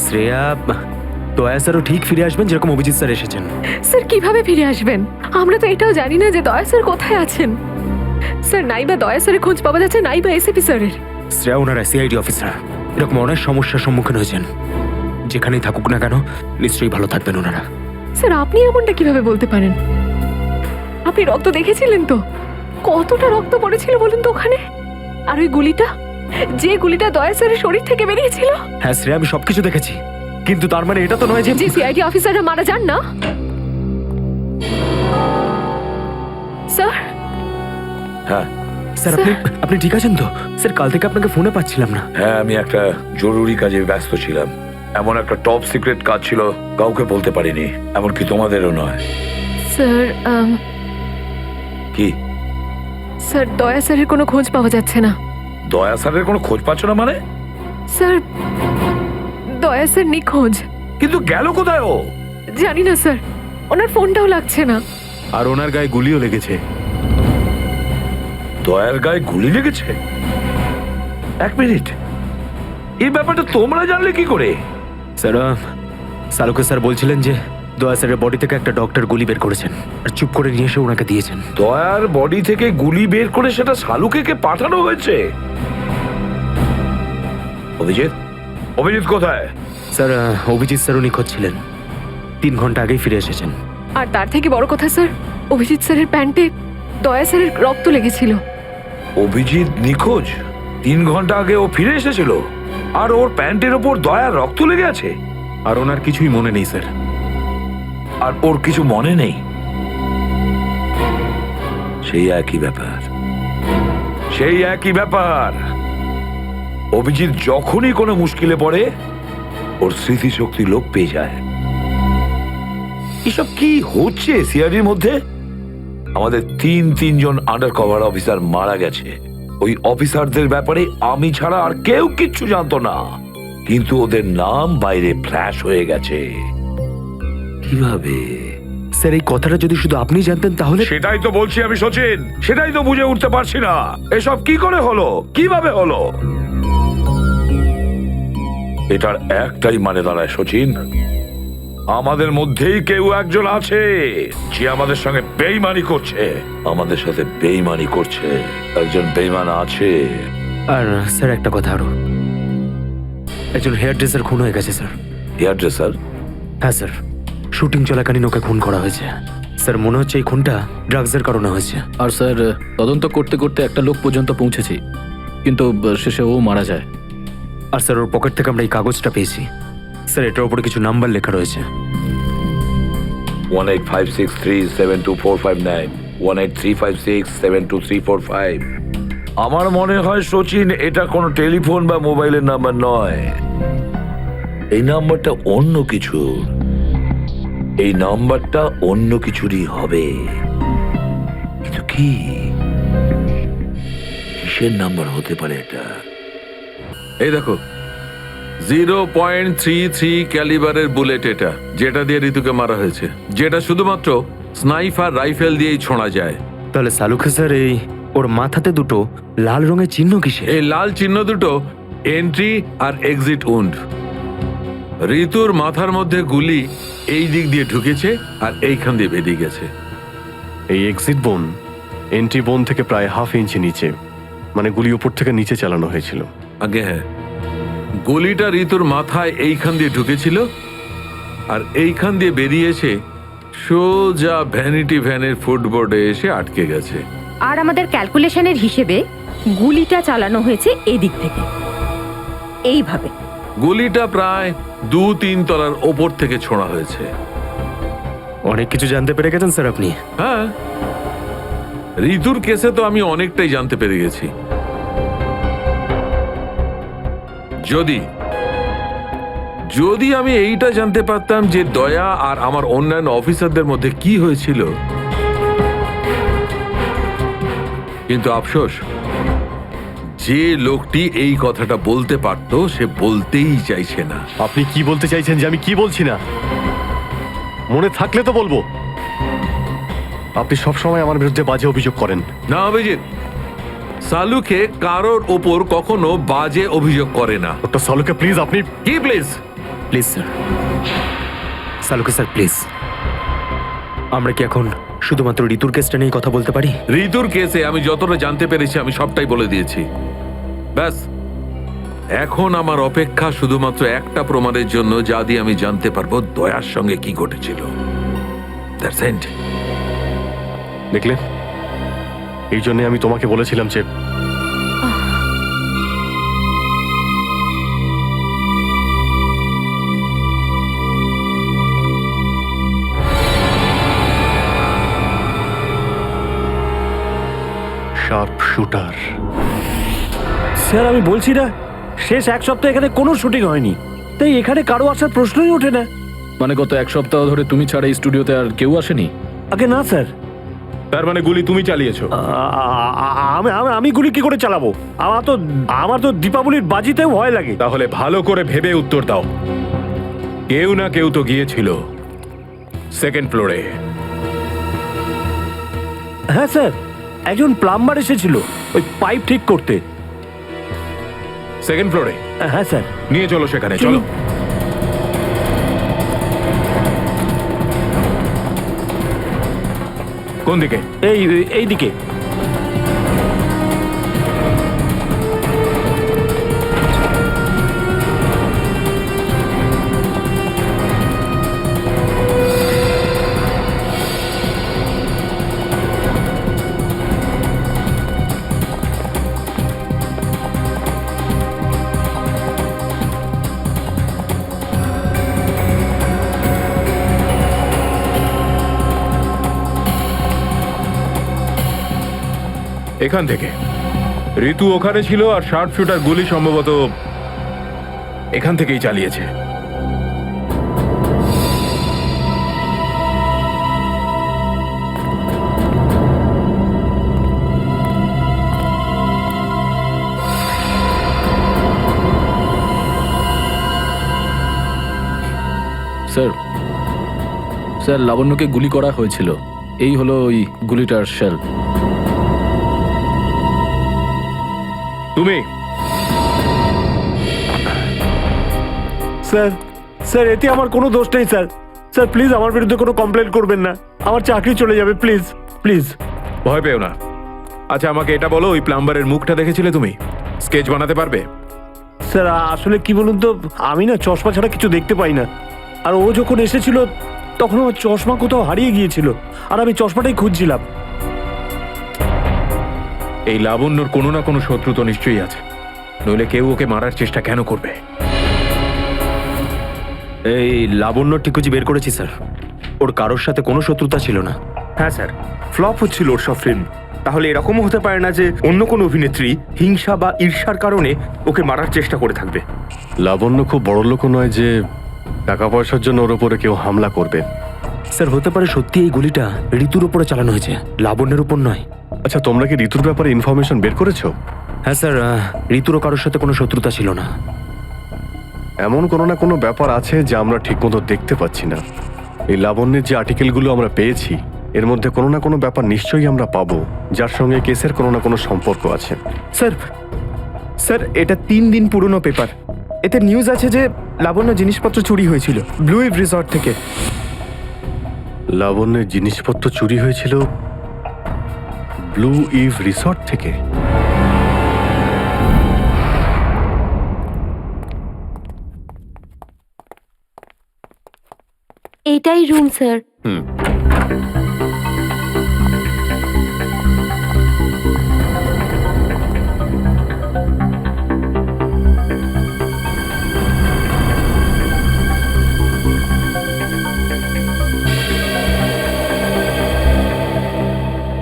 শ্রেয়া, দয়া স্যারও ঠিক ফিরে আসবেন যেরকম অভিজিৎ স্যার এসেছেন। স্যার কিভাবে ফিরে আসবেন? আমরা তো এটাও জানি না যে দয়া স্যার কোথায় আছেন। স্যার নাইবা দয়া স্যারের খোঁজ পাওয়া যাচ্ছে, নাইবা এসিপি স্যারের। শ্রেয়া ওনারা সিআইডি অফিসার, এরকম অনেক সমস্যার সম্মুখীন হয়েছেন। যেখানেই থাকুক না কেন নিশ্চয়ই ভালো থাকবেন ওনারা। স্যার আপনি এমনটা কিভাবে বলতে পারেন? আপনি রক্ত দেখেছিলেন তো? কতটা রক্ত পড়েছিল বলুন তো ওখানে? আর ওই গুলিটা, যে গুলিটা দয়া স্যারের শরীর থেকে বেরিয়েছিল। হ্যাঁ শ্রেয়া, আমি সবকিছু দেখেছি, কিন্তু তার মানে এটা তো নয় যে সিআইডি অফিসাররা মারা যান না। স্যার হ্যাঁ স্যার, আপনি ঠিক আছেন তো? স্যার কাল থেকে আপনাকে ফোনে পাচ্ছিলাম না। হ্যাঁ, আমি একটা জরুরি কাজে ব্যস্ত ছিলাম। এমন একটা টপ সিক্রেট কাজ ছিল, কাউকে বলতে পারিনি, এমনকি তোমাদেরও নয়। স্যার কি? স্যার দয়া স্যারের কোনো খোঁজ পাওয়া যাচ্ছে না। দয়া স্যারের কোনো খোঁজ পাচ্ছ না মানে? স্যার দয়া স্যার নিখোঁজ। কিন্তু গেল কোথায় ও? জানি না স্যার, ওনার ফোনটাও লাগছে না। আর ওনার গায়ে গুলিও লেগেছে। দয়ার গায়ে গুলি লেগেছে? এক মিনিট, এই ব্যাপারটা তোমরা জানলে কি করে? স্যার, সালুকে স্যার বলছিলেন যে দয়া স্যারের বডি থেকে একটা ডক্টর গুলি বের করেছেন আর চুপ করে নিয়ে এসে ওনাকে দিয়েছেন। দয়ার বডি থেকে গুলি বের করে সেটা শালুকে পাঠানো হয়েছে? অভিজিৎ, অভিজিৎ কোথায়? স্যার, অভিজিৎ স্যারও নিখোঁজ ছিলেন, 3 ঘন্টা আগেই ফিরে এসেছেন। আর তার থেকে বড় কথা স্যার, অভিজিৎ স্যারের প্যান্টে দয়া স্যারের রক্ত লেগেছিল। অভিজিৎ নিখোঁজ? 3 ঘন্টা আগে ও ফিরে এসেছিল, আর ওর প্যান্টের ওপর দয়ার রক্ত লেগে আছে। আর ওনার কিছুই মনে নেই স্যার। আর ওর কিছু মনে নেই? সেই একই ব্যাপার, সেই একই ব্যাপার। অভিজিৎ যখনই কোনো মুশকিলে পড়ে ওর স্মৃতিশক্তি লোপ পেয়ে যায়। এসব কি হচ্ছে সিআইডির মধ্যে? আমাদের তিনজন আন্ডার কভার অফিসার মারা গেছে। ওই অফিসারদের ব্যাপারে আমি ছাড়া আর কেউ কিচ্ছু জানতো না, কিন্তু ওদের নাম বাইরে ফ্ল্যাশ হয়ে গেছে। কিভাবে? স্যার এই কথাটা যদি শুধু আপনি জানতেন তাহলে। সেটাই তো বলছি আমি সচিন, সেটাই তো বুঝে উঠতে পারছি না এসব কি করে হলো, কিভাবে হলো। এটার একটাই মানে দাঁড়ায় সচিন, আমাদের মধ্যেই কেউ একজন আছে যে আমাদের সঙ্গে বেইমানি করছে, আমাদের সাথে বেইমানি করছে। একজন বেইমান আছে। আর স্যার একটা কথা আরো, একজন হেয়ার ড্রেসার খুন হয়ে গেছে স্যার। Hair dresser? হ্যাঁ স্যার, শুটিং চলাকালীন ওকে খুন করা হয়েছে। স্যার মনে হচ্ছে এই খুনটা ড্রাগসের কারণে হয়েছে। আর স্যার তদন্ত করতে করতে একটা লোক পর্যন্ত পৌঁছেছি, কিন্তু শেষে ও মারা যায়। আর স্যার ওর পকেট থেকে আমরা এই কাগজটা পেয়েছি। স্যার এটার উপরে কিছু নাম্বার লেখা রয়েছে। 1856372459, 1835672345। আমার মনে হয় সচিন এটা কোনো টেলিফোন বা মোবাইলের নাম্বার নয়, এই নাম্বারটা অন্য কিছু। এই নাম্বারটা অন্য কিছুরই হবে, কিন্তু কি, কিসের নাম্বার হতে পারে এটা? এই দেখো, 0.33 ক্যালিবারের বুলেট এটা, যেটা দিয়ে ঋতুকে মারা হয়েছে, যেটা শুধুমাত্র স্নাইপার রাইফেল দিয়েই ছোঁড়া যায়। তাহলে সালুকে স্যার এই ওর মাথাতে দুটো লাল রঙের চিহ্ন কিসে? এই লাল চিহ্ন দুটো এন্ট্রি আর এক্সিট উন্ড। ঋতুর মাথার মধ্যে গুলি এই দিক দিয়ে ঢুকেছে আর এইখান দিয়ে বেরিয়ে গেছে। এই এক্সিট বোন এন্ট্রি বোন থেকে প্রায় 1/2 ইঞ্চি নিচে, মানে গুলি উপর থেকে নিচে চালানো হয়েছিল। আগে হ্যাঁ, গুলিটা ঋতুর মাথায় এইখান দিয়ে ঢুকেছিল আর এইখান দিয়ে বেরিয়ে এসে সোজা ভ্যানিটি ভ্যানের ফুটবোর্ডে এসে আটকে গেছে। আর আমাদের ক্যালকুলেশনের হিসেবে গুলিটা চালানো হয়েছে এদিক থেকে, এইভাবে। গুলিটা প্রায় 2-3 তলার ওপর থেকে ছোঁড়া হয়েছে। অনেক কিছু জানতে পেরে গেছেন স্যার আপনি। হ্যাঁ, ঋতুর কেসে তো আমি অনেকটাই জানতে পেরে গেছি। যদি আমি এইটা জানতে পারতাম যে দয়া আর আমার অন্যান্য অফিসারদের মধ্যে কি হয়েছিল, কিন্তু আফসোস, যে লোকটি এই কথাটা বলতে পারতো সে বলতেই চাইছে না। আপনি কি বলতে চাইছেন যে আমি কি বলছি না? মনে থাকলে তো বলবো। আপনি সবসময় আমার বিরুদ্ধে বাজে অভিযোগ করেন। না অভিজিৎ, সালুকে কারোর ওপর কখনো বাজে অভিযোগ করে না। ডক্টর সালুকে প্লিজ আপনি। কি প্লিজ? প্লিজ স্যার, সালুকে স্যার প্লিজ, আমরা কি এখন শুধুমাত্র ঋতুর কেসটা নিয়ে কথা বলতে পারি? ঋতুর কেসে আমি যতটা জানতে পেরেছি আমি সবটাই বলে দিয়েছি। ব্যাস, এখন আমার অপেক্ষা শুধুমাত্র একটা প্রমাণের জন্য, যা দিয়ে আমি জানতে পারবো দয়ার সঙ্গে কি ঘটেছিল। That's it. দেখলে, এই জন্য আমি তোমাকে বলেছিলাম যে শার্প শুটার। স্যার আমি বলছি না, শেষ এক সপ্তাহ এখানে কোনো শুটিং হয়নি, তাই এখানে কারো আসার প্রশ্নই ওঠে না। মানে গত এক সপ্তাহ ধরে তুমি ছাড়া এই স্টুডিওতে আর কেউ আসেনি? আগে না স্যার, তার মানে গুলি তুমি চালিয়েছো? আমি গুলি কি করে চালাবো? আমার তো দীপাবলির বাজিতেও ভয় লাগে। তাহলে ভালো করে ভেবে উত্তর দাও। কেউ না কেউ তো গিয়েছিল সেকেন্ড ফ্লোরে। হ্যাঁ স্যার, একজন প্লাম্বার এসেছিল ওই পাইপ ঠিক করতে। সেকেন্ড ফ্লোরে? হ্যাঁ স্যার। নিয়ে চলো সেখানে, চলো। কোন দিকে? এই দিকে। এখান থেকে ঋতু ওখানে ছিল আর শার্প শুটার গুলি সম্ভবত এখান থেকেই চালিয়েছে। স্যার, স্যার লাবণ্যকে গুলি করা হয়েছিল। এই হলো ওই গুলিটার শেল। তুমি? স্যার এতে আমার কোনো দোষ নেই স্যার। স্যার প্লিজ আমার বিরুদ্ধে কোনো কমপ্লেন করবেন না, আমার চাকরি চলে যাবে, প্লিজ প্লিজ। ভয় পেও না। আচ্ছা আমাকে এটা বলো, ওই প্লাম্বারের মুখটা দেখেছিলে তুমি? স্কেচ বানাতে পারবে? স্যার আসলে কি বলুন তো, আমি না চশমা ছাড়া কিছু দেখতে পাই না, আর ও যখন এসেছিল তখন আমার চশমা কোথাও হারিয়ে গিয়েছিল, আর আমি চশমাটাই খুঁজছিলাম। এই লাবণ্যর কোনো না কোনো শত্রু তো নিশ্চয়ই আছে, নইলে কেউ ওকে মারার চেষ্টা কেন করবে? এই লাবণ্য ঠিকুজি বের করেছি স্যার, ওর কারোর সাথে কোনো শত্রুতা ছিল না। হ্যাঁ স্যার, ফ্লপ হচ্ছিল ওর সব ফিল্ম। তাহলে এরকমও হতে পারে না যে অন্য কোনো অভিনেত্রী হিংসা বা ঈর্ষার কারণে ওকে মারার চেষ্টা করে থাকবে। লাবণ্য খুব বড় লোক নয় যে টাকা পয়সার জন্য ওর উপরে কেউ হামলা করবে। স্যার হতে পারে সত্যি এই গুলিটা ঋতুর উপরে চালানো হয়েছে, লাবণ্যের উপর নয়। আচ্ছা তোমরা কি ঋতুর ব্যাপারে ইনফরমেশন বের করেছো? হ্যাঁ স্যার, ঋতুরও কারোর সাথে কোনো শত্রুতা ছিল না। এমন কোনো না কোনো ব্যাপার আছে যা আমরা ঠিকমতো দেখতে পাচ্ছি না। এই লাবণ্যের যে আর্টিকেলগুলো আমরা পেয়েছি এর মধ্যে কোনো না কোনো ব্যাপার নিশ্চয়ই আমরা পাবো যার সঙ্গে কেসের কোনো না কোনো সম্পর্ক আছে। স্যার এটা 3 দিন পুরনো পেপার। এতে নিউজ আছে যে লাবণ্য জিনিসপত্র চুরি হয়েছিল ব্লু ইভ রিসর্ট থেকে। লাবণ্যের জিনিসপত্র চুরি হয়েছিল ব্লু ইভ রিসর্ট থেকে? এটাই রুম স্যার।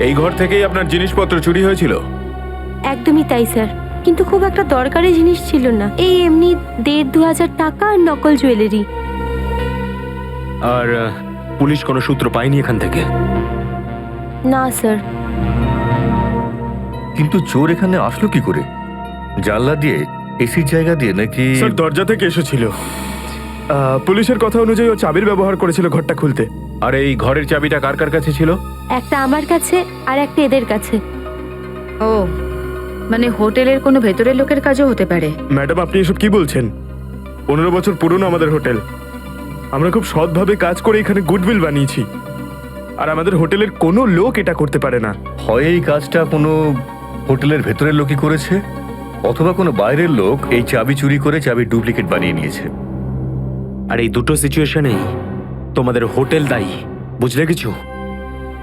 এই ঘর থেকেই আপনার জিনিসপত্র চুরি হয়েছিল? একদমই তাই স্যার, কিন্তু খুব একটা দরকারি জিনিস ছিল না, এই এমনি 1,500-2,000 টাকা আর নকল জুয়েলারি। আর পুলিশ কোনো সূত্র পায়নি এখান থেকে? না স্যার। কিন্তু চোর এখানে আসলো কি করে? জানলা দিয়ে, এসির জায়গা দিয়ে নাকি? স্যার দরজা থেকে এসেছিল। পুলিশের কথা অনুযায়ী ও চাবির ব্যবহার করেছিল ঘরটা খুলতে। আর এই ঘরের চাবিটা কার কার কাছে ছিল? একটা আমার কাছে আর একটা এদের কাছে। ও মানে হোটেলের কোনো ভেতরের লোকের কাজও হতে পারে। ম্যাডাম আপনি এসব কি বলছেন? 15 বছর পুরনো আমাদের হোটেল। আমরা খুব সৎভাবে কাজ করে এখানে গুডউইল বানিয়েছি, আর আমাদের হোটেলের কোনো লোক এটা করতে পারে না। হয় এই কাজটা কোনো হোটেলের ভেতরের লোকই করেছে, অথবা কোনো বাইরের লোক এই চাবি চুরি করে চাবির ডুপ্লিকেট বানিয়ে নিয়েছে। আর এই দুটো সিচুয়েশনেই তোমাদের হোটেল দায়ী, বুঝলে কিছু?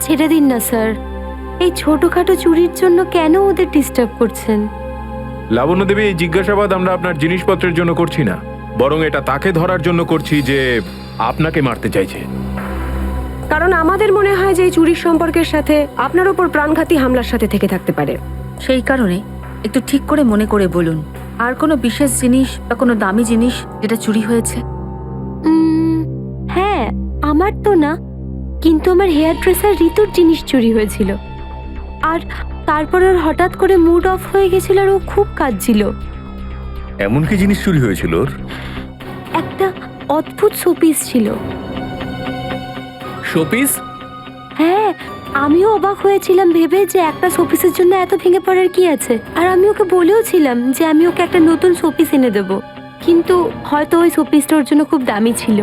ছেড়ে দিন না স্যার, এই ছোটখাটো চুরির জন্য কেন ওদের ডিস্টার্ব করছেন? লাবণ্য দেবী, এই জিজ্ঞাসাবাদ আমরা আপনার জিনিসপত্রের জন্য করছি না, বরং এটা তাকে ধরার জন্য করছি যে আপনাকে মারতে চাইছে। কারণ আমাদের মনে হয় যে এই চুরির সম্পর্কের সাথে আপনার উপর প্রাণঘাতী হামলার সাথে থেকে থাকতে পারে। সেই কারণে একটু ঠিক করে মনে করে বলুন, আর কোনো বিশেষ জিনিস বা কোনো দামি জিনিস যেটা চুরি হয়েছে? হ্যাঁ, আমার তো না, কিন্তু আমার হেয়ার ড্রেসার ঋতুর জিনিস চুরি হয়েছিল। আর তারপর ওর হঠাৎ করে মুড অফ হয়ে গেছিল আর ও খুব কাঁদছিল। এমন কি জিনিস চুরি হয়েছিল ওর? একটা অদ্ভুত শোপিস ছিল। শোপিস? হ্যাঁ, আমিও অবাক হয়েছিলাম ভেবে যে একটা শোপিসের জন্য এত ভেঙে পড়ার কি আছে। আর আমি ওকে বলেও ছিলাম যে আমি ওকে একটা নতুন শোপিস এনে দেবো, কিন্তু হয়তো ওই শোপিসটা ওর জন্য খুব দামি ছিল।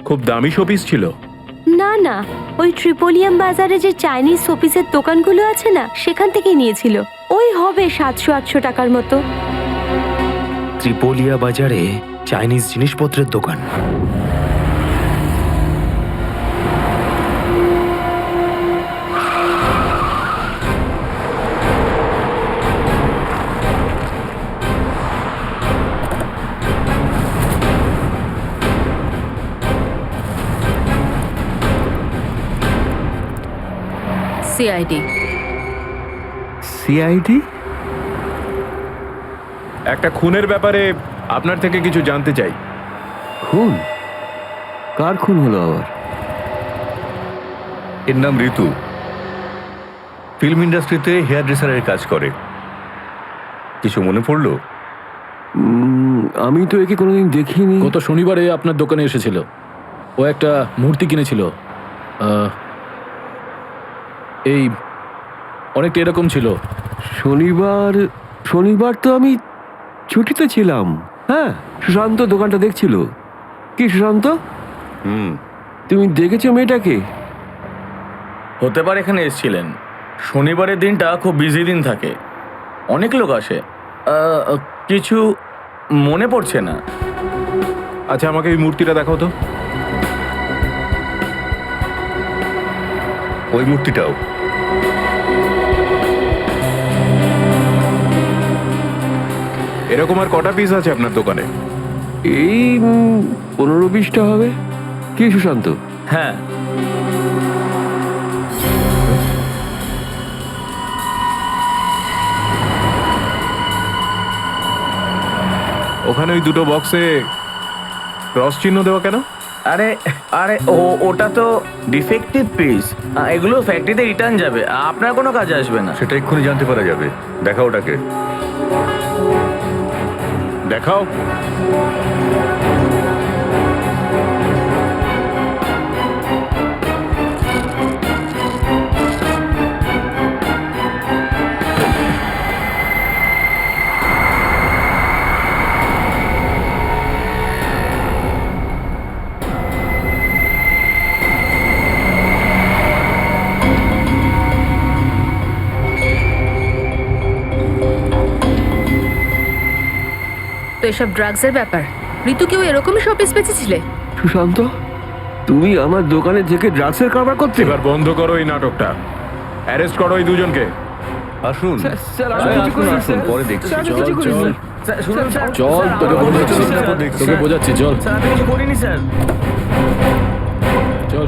খুব দামি শোপিস ছিল? না না, ওই ট্রিপোলিয়াম বাজারে যে চাইনিজ শোপিসের দোকানগুলো আছে না, সেখান থেকেই নিয়েছিল। ওই হবে 700-800 টাকার মতো। ত্রিপোলিয়া বাজারে চাইনিজ জিনিসপত্রের দোকান? সিআইডি। সিআইডি? একটা খুনের ব্যাপারে আপনার থেকে কিছু জানতে চাই। খুন? কার খুন হলো আবার? এর নাম ঋতু, ফিল্ম ইন্ডাস্ট্রিতে হেয়ার ড্রেসারের কাজ করে। কিছু মনে পড়লো? আমি তো একে কোনোদিন দেখিনি। গত শনিবারে আপনার দোকানে এসেছিল। ও একটা মূর্তি কিনেছিল, এই অনেকটা এরকম ছিল। শনিবার তো আমি ছুটিতে ছিলাম। হ্যাঁ, সুশান্ত দোকানটা দেখছিল। কি সুশান্ত, তুমি দেখেছো মেয়েটাকে? হতে পারে এখানে এসেছিলেন। শনিবারের দিনটা খুব বিজি দিন থাকে, অনেক লোক আসে। কিছু মনে পড়ছে না। আচ্ছা, আমাকে এই মূর্তিটা দেখাও তো। ওই মূর্তিটাও? এরকম আর কটা পিস আছে আপনার দোকানে? এই 15-20টা হবে। কি সুশান্ত? হ্যাঁ, ওখানে ওই দুটো বক্সে ক্রস চিহ্ন দেওয়া কেন? আরে আরে ওটা তো ডিফেক্টিভ পিস, এগুলো ফ্যাক্টরিতে রিটার্ন যাবে, আপনার কোনো কাজে আসবে না। সেটা এক্ষুনি জানতে পারা যাবে। দেখাও ওটাকে। দেখাও। তো এসব ড্রাগসের ব্যাপার। ঋতু কেউ এরকমই শোপিস বেঁচেছিলে? সুশান্ত, তুমি আমার দোকানে থেকে ড্রাগসের কারবার করতে? এবার বন্ধ করো এই নাটকটা। অ্যারেস্ট করো এই দুজনকে। আসুন, পরে দেখছি। চল, তোকে বোঝাচ্ছি, চল। আমি কিছু করিনি স্যার। চল।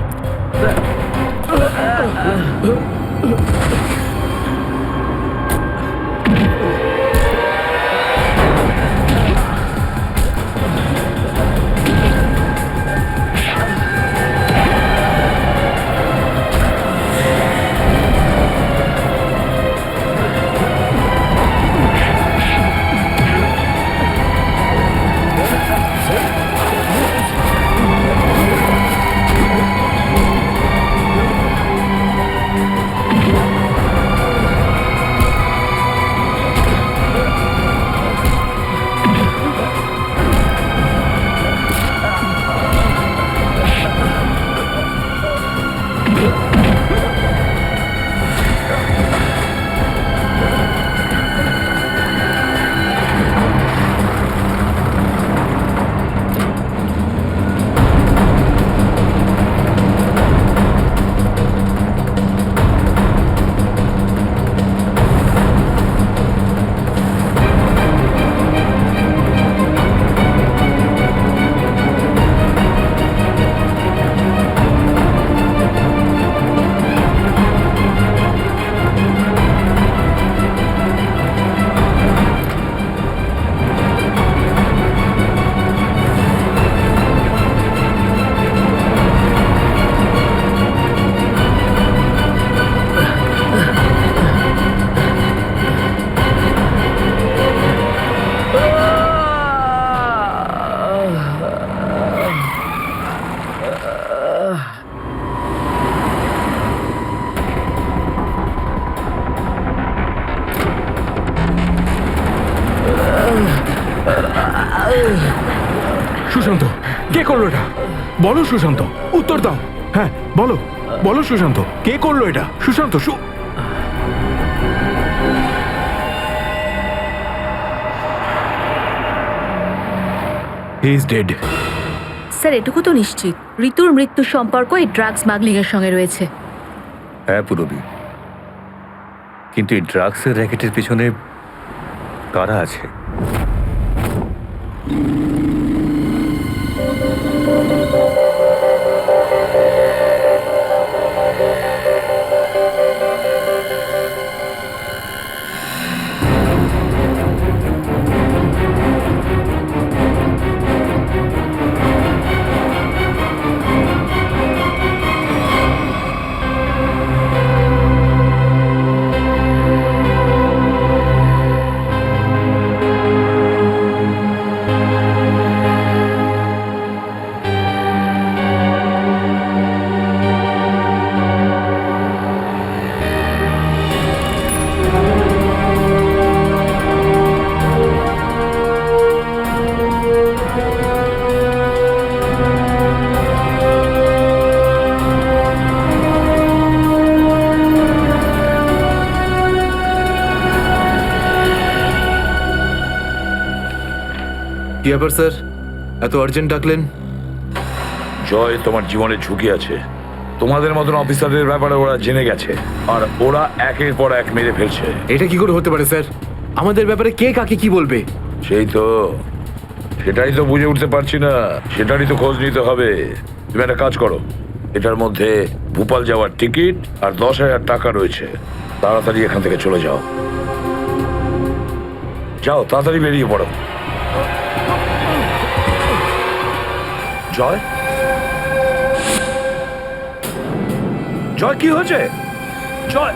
সুশান্ত কে করলো এটা? বলো সুশান্ত, উত্তর দাও। হ্যাঁ বলো, বলো সুশান্ত, কে করলো এটা? Sushant, he is dead. Sir এটুকু তো নিশ্চিত ঋতুর মৃত্যুর সম্পর্ক এই ড্রাগ স্মাগলিং এর সঙ্গে রয়েছে। হ্যাঁ পুরবী, কিন্তু এই ড্রাগসের র্যাকেটের পিছনে কারা আছে? কি ব্যাপার স্যার, এত আর্জেন্ট ডাকলেন? জয়, তোমার জীবনে ঝুঁকি আছে। তোমাদের মতন অফিসারদের ব্যাপারে ওরা জেনে গেছে, আর ওরা একের পর এক মেরে ফেলছে। এটা কি করে হতে পারে স্যার? আমাদের ব্যাপারে কে কাকে কি বলবে? সেটাই তো বুঝে উঠতে পারছি না। সেটারই তো খোঁজ নিতে হবে। তুমি একটা কাজ করো, এটার মধ্যে ভোপাল যাওয়ার টিকিট আর 10,000 টাকা রয়েছে। তাড়াতাড়ি এখান থেকে চলে যাও। যাও, তাড়াতাড়ি বেরিয়ে পড়ো। জয়, জয়, কি হয়েছে? জয়,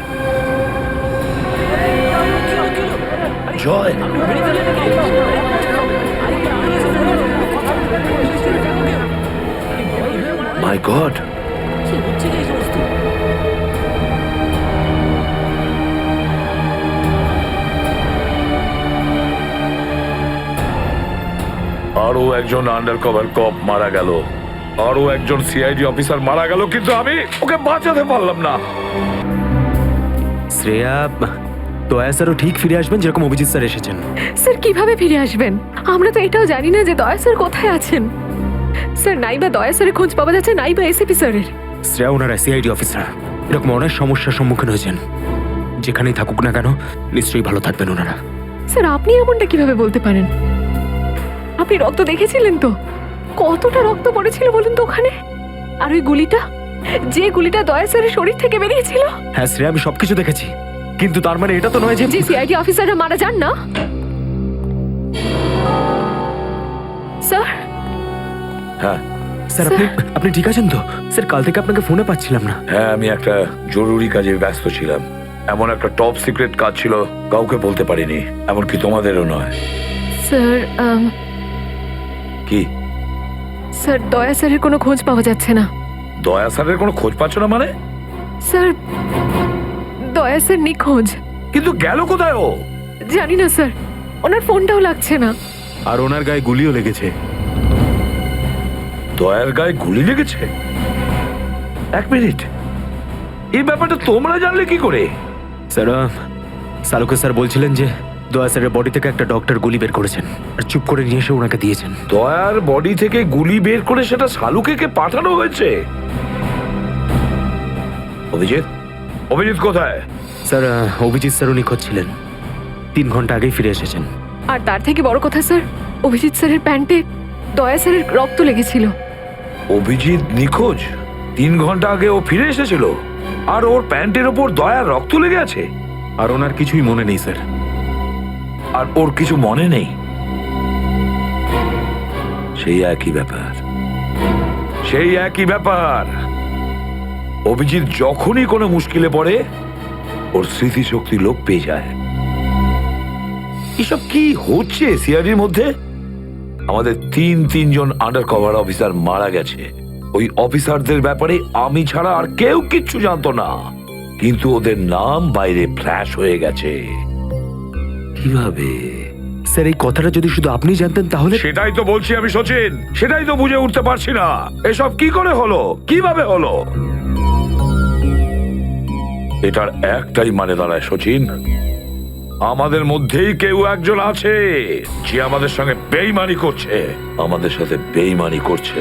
জয়, মাই গড, আরো একজন আন্ডার কভার কপ মারা গেল, আরো একজন সিআইডি অফিসার মারা গেল, কিন্তু আমি ওকে বাঁচাতে পারলাম না। শ্রেয়া, দয়া স্যারও ঠিক ফিরে আসবেন যেরকম অভিজিৎ স্যার এসেছেন। স্যার কিভাবে ফিরে আসবেন? আমরা তো এটাও জানি না যে দয়া স্যার কোথায় আছেন। স্যার নাইবা দয়া স্যারের খোঁজ পাওয়া যাচ্ছে, নাইবা এসিপি স্যারের। শ্রেয়া ওনারা সিআইডি অফিসার, এরকম অনেক সমস্যার সম্মুখীন হয়েছেন। যেখানেই থাকুক না কেন নিশ্চয়ই ভালো থাকবেন ওনারা। স্যার আপনি এমনটা কিভাবে বলতে পারেন? আপনি রক্ত দেখেছিলেন তো? কতটা রক্ত পড়েছিল বলুন তো ওখানে? আর ওই গুলিটা, যে গুলিটা দয়া স্যারের শরীর থেকে বেরিয়েছিল। হ্যাঁ শ্রেয়া, আমি সবকিছু দেখেছি, কিন্তু তার মানে এটা তো নয় যে সিআইডি অফিসাররা মারা যান না। স্যার, হ্যাঁ স্যার, আপনি ঠিক আছেন তো? স্যার কাল থেকে আপনাকে ফোনে পাচ্ছিলাম না। হ্যাঁ, আমি একটা জরুরি কাজে ব্যস্ত ছিলাম। এমন একটা টপ সিক্রেট কাজ ছিল, কাউকে বলতে পারিনি, এমনকি তোমাদেরও নয়। স্যার কি? স্যার দয়া স্যারের কোনো খোঁজ পাওয়া যাচ্ছে না। দয়া স্যারের কোনো খোঁজ পাচ্ছ না মানে? স্যার দয়া স্যার নিখোঁজ। কিন্তু গেল কোথায় ও? জানি না স্যার, ওনার ফোনটাও লাগছে না। আর ওনার গায়ে গুলিও লেগেছে। দয়ার গায়ে গুলি লেগেছে? এক মিনিট, এই ব্যাপারটা তোমরা জানলে কি করে? স্যার, সালুকে স্যার বলছিলেন যে দয়া স্যারের বডি থেকে একটা ডক্টর গুলি বের করেছেন আর চুপ করে নিয়ে এসে ওনাকে দিয়েছেন। দয়ার বডি থেকে গুলি বের করে সেটা শালুকে পাঠানো হয়েছে? অভিজিৎ, অভিজিৎ কোথায়? স্যার, অভিজিৎ স্যারও নিখোঁজ ছিলেন, 3 ঘন্টা আগেই ফিরে এসেছেন। আর তার থেকে বড় কথা স্যার, অভিজিৎ স্যারের প্যান্টে দয়া স্যারের রক্ত লেগেছিল। অভিজিৎ নিখোঁজ? 3 ঘন্টা আগে ও ফিরে এসেছিল, আর ওর প্যান্টের ওপর দয়ার রক্ত লেগে আছে? আর ওনার কিছুই মনে নেই স্যার। আর ওর কিছু মনে নেই? সেই একই ব্যাপার, সেই একই ব্যাপার। অভিজিৎ যখনই কোনো মুশকিলে পড়ে ওর স্মৃতিশক্তি লোপ পেয়ে যায়। এসব কি হচ্ছে সিআইডির মধ্যে? আমাদের তিনজন আন্ডার কভার অফিসার মারা গেছে। ওই অফিসারদের ব্যাপারে আমি ছাড়া আর কেউ কিচ্ছু জানতো না, কিন্তু ওদের নাম বাইরে ফ্ল্যাশ হয়ে গেছে। কিভাবে? স্যার এই কথাটা যদি শুধু আপনি জানতেন তাহলে। সেটাই তো বলছি আমি সচিন, সেটাই তো বুঝে উঠতে পারছি না এসব কি করে হলো, কিভাবে হলো। এটার একটাই মানে দাঁড়ায় সচিন, আমাদের মধ্যেই কেউ একজন আছে যে আমাদের সঙ্গে বেইমানি করছে, আমাদের সাথে বেইমানি করছে।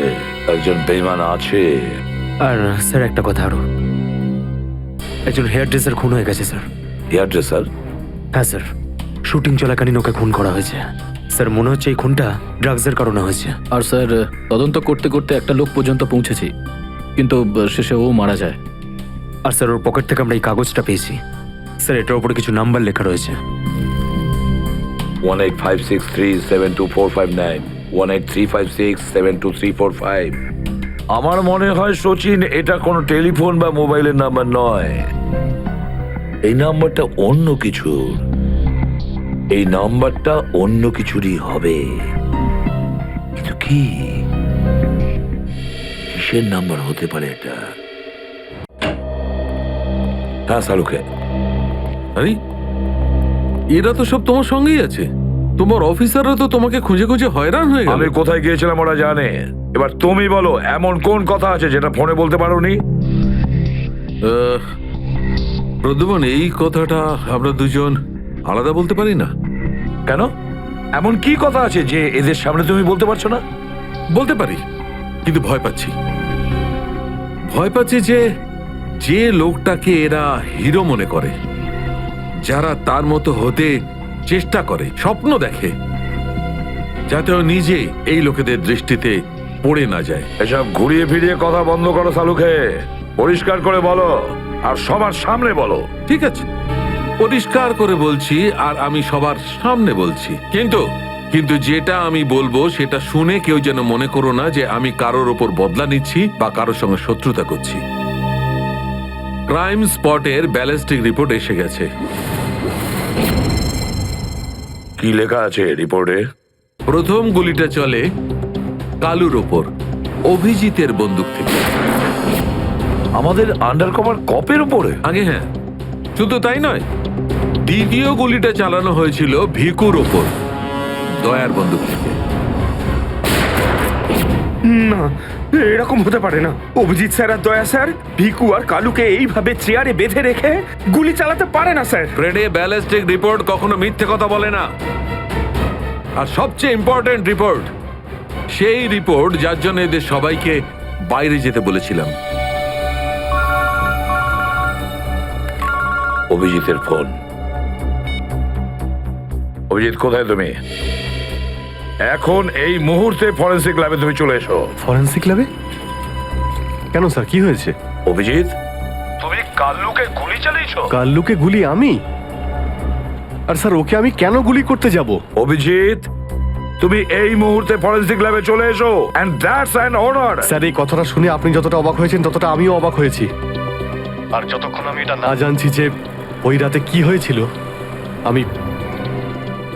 একজন বেইমান আছে। আর স্যার একটা কথা আরো, একজন হেয়ার ড্রেসার খুন হয়ে গেছে স্যার। Hair dresser? হ্যাঁ স্যার, শুটিং চলাকালীন ওকে খুন করা হয়েছে। স্যার মনে হচ্ছে এই খুনটা ড্রাগসের কারণে হয়েছে। আর স্যার তদন্ত করতে করতে একটা লোক পর্যন্ত পৌঁছেছি, কিন্তু শেষে ও মারা যায়। আর স্যার ওর পকেট থেকে আমরা এই কাগজটা পেয়েছি। স্যার এটার উপরে কিছু নাম্বার লেখা রয়েছে। 185637245 183567235। আমার মনে হয় সচিন এটা কোনো টেলিফোন বা মোবাইলের নাম্বার নয়, এই নাম্বারটা অন্য কিছু, এই নাম্বারটা অন্য কিছুরই হবে। কিন্তু কি, কিসের নাম্বার হতে পারে এটা? হ্যাঁ সালুকে। আরে এরা তো সব তোমার সঙ্গেই আছে, তোমার অফিসাররা তো তোমাকে খুঁজে খুঁজে হয়রান হয়ে গেল। আমি কোথায় গিয়েছিলাম ওরা জানে। এবার তুমি বলো, এমন কোন কথা আছে যেটা ফোনে বলতে পারোনি? প্রদ্যুমন, এই কথাটা আমরা দুজন আলাদা বলতে পারি না। কেন? এমন কি কথা আছে যে এদের সামনে তুমি বলতে পারছো না? বলতে পারি, কিন্তু ভয় পাচ্ছি। ভয় পাচ্ছি যে লোকটাকে এরা হিরো মনে করে, যারা তার মতো হতে চেষ্টা করে, স্বপ্ন দেখে, যাতে ও নিজে এই লোকেদের দৃষ্টিতে পড়ে না যায়। এসব ঘুরিয়ে ফিরিয়ে কথা বন্ধ করো সালুকে, পরিষ্কার করে বলো, আর সবার সামনে বলো। ঠিক আছে, পরিষ্কার করে বলছি, আর আমি সবার সামনে বলছি। কিন্তু যেটা আমি বলবো সেটা শুনে কেউ যেন মনে করো না যে আমি কারোর ওপর বদলা নিচ্ছি বা কারোর সঙ্গে শত্রুতা করছি। ক্রাইম স্পটের ব্যালিস্টিক রিপোর্ট এসে গেছে। কি লেখা আছে রিপোর্টে? প্রথম গুলিটা চলে কালুর ওপর, অভিজিতের বন্দুক থেকে। আমাদের আন্ডারকভার কপের উপরে? আগে হ্যাঁ, শুধু তাই নয়, দ্বিতীয় গুলিটা চালানো হয়েছিল ভিকুর ওপর, দয়ার বন্দুক থেকে। না, এরকম হতে পারে না। অভিজিৎ স্যার আর দয়া স্যার ভিকু আর কালুকে এইভাবে চেয়ারে বেঁধে রেখে গুলি চালাতে পারে না স্যার। ফ্রেডে ব্যালিস্টিক রিপোর্ট কখনো মিথ্যে কথা বলে না। আর সবচেয়ে ইম্পর্টেন্ট রিপোর্ট, সেই রিপোর্ট যার জন্য এদের সবাইকে বাইরে যেতে বলেছিলাম। অভিজিতের ফোন। অভিজিৎ, কোথায় তুমি? এখন এই মুহূর্তে ফরেনসিক ল্যাবে তুমি চলে এসো। ফরেনসিক ল্যাবে? কেন স্যার, কি হয়েছে? অভিজিৎ, তুমি কাল্লুকে গুলি চালিয়েছো? কাল্লুকে গুলি আমি? আর স্যার ওকে আমি কেন গুলি করতে যাব? অভিজিৎ, তুমি এই মুহূর্তে ফরেনসিক ল্যাবে চলে এসো, and that's an order. Sir এই কথাটা শুনে আপনি যতটা অবাক হয়েছেন ততটা আমিও অবাক হয়েছি। আর যতক্ষণ আমি এটা না জানছি যে ওই রাতে কি হয়েছিল,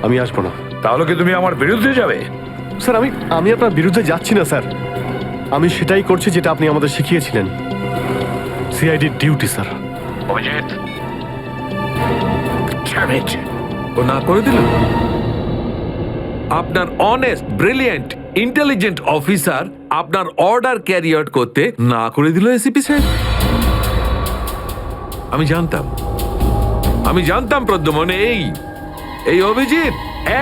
আমি আসবো না। তাহলে কি তুমি আমার বিরুদ্ধে যাবে? স্যার আমি আপনার বিরুদ্ধে যাচ্ছি না স্যার, আমি সেটাই করছি যেটা আপনি আমাদের শিখিয়েছিলেন, সিআইডি ডিউটি স্যার। অভিজিৎ, ও না করে দিল। আপনার অনেস্ট, ব্রিলিয়েন্ট, ইন্টেলিজেন্ট অফিসার আপনার অর্ডার ক্যারি আউট করতে না করে দিল এসিপি সাহেব। আমি জানতাম প্রদ্যুমন, এই অভিজিৎ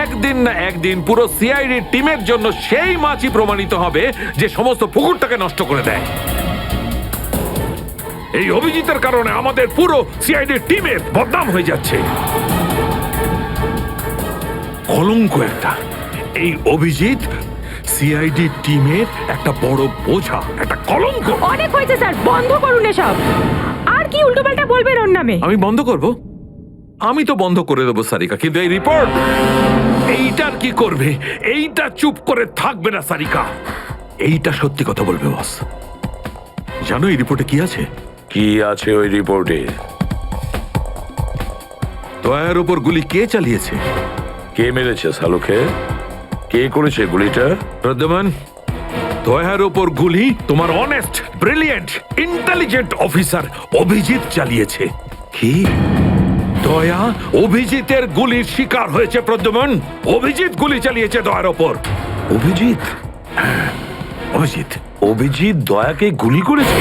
একদিন না একদিন পুরো সিআইডি টিমের জন্য সেই মাছি প্রমাণিত হবে যে সমস্ত পুকুরটাকে নষ্ট করে দেয়। এই অভিজিতের কারণে আমাদের পুরো সিআইডি টিমের বদনাম হয়ে যাচ্ছে। কলঙ্ক একটা। এই অভিজিৎ সিআইডি টিমের একটা বড় বোঝা, একটা কলঙ্ক। অনেক হয়েছে স্যার, বন্ধ করুন এসব। আর কি উল্টোপাল্টা বলবেন ওর নামে? আমি বন্ধ করব? আমি তো বন্ধ করে দেবো সারিকা, কিন্তু এই রিপোর্ট, এইটার কি করবে? এইটা চুপ করে থাকবে না সারিকা, এইটা সত্যি কথা বলবে বস। জানো এই রিপোর্টে কি আছে? কি আছে ওই রিপোর্টে? দয়ার উপর গুলি কে চালিয়েছে, কে মেরেছে সালুকে, কে করেছে গুলিটা? প্রদ্যুমন, দয়ার উপর গুলি তোমার honest, brilliant, intelligent officer Abhijit চালিয়েছে। কি? দয়া অভিজিতের গুলির শিকার হয়েছে প্রদ্যুম্ন। অভিজিৎ গুলি চালিয়েছে দয়ার ওপর। অভিজিৎ? অভিজিৎ অভিজিৎ দয়াকে গুলি করেছে?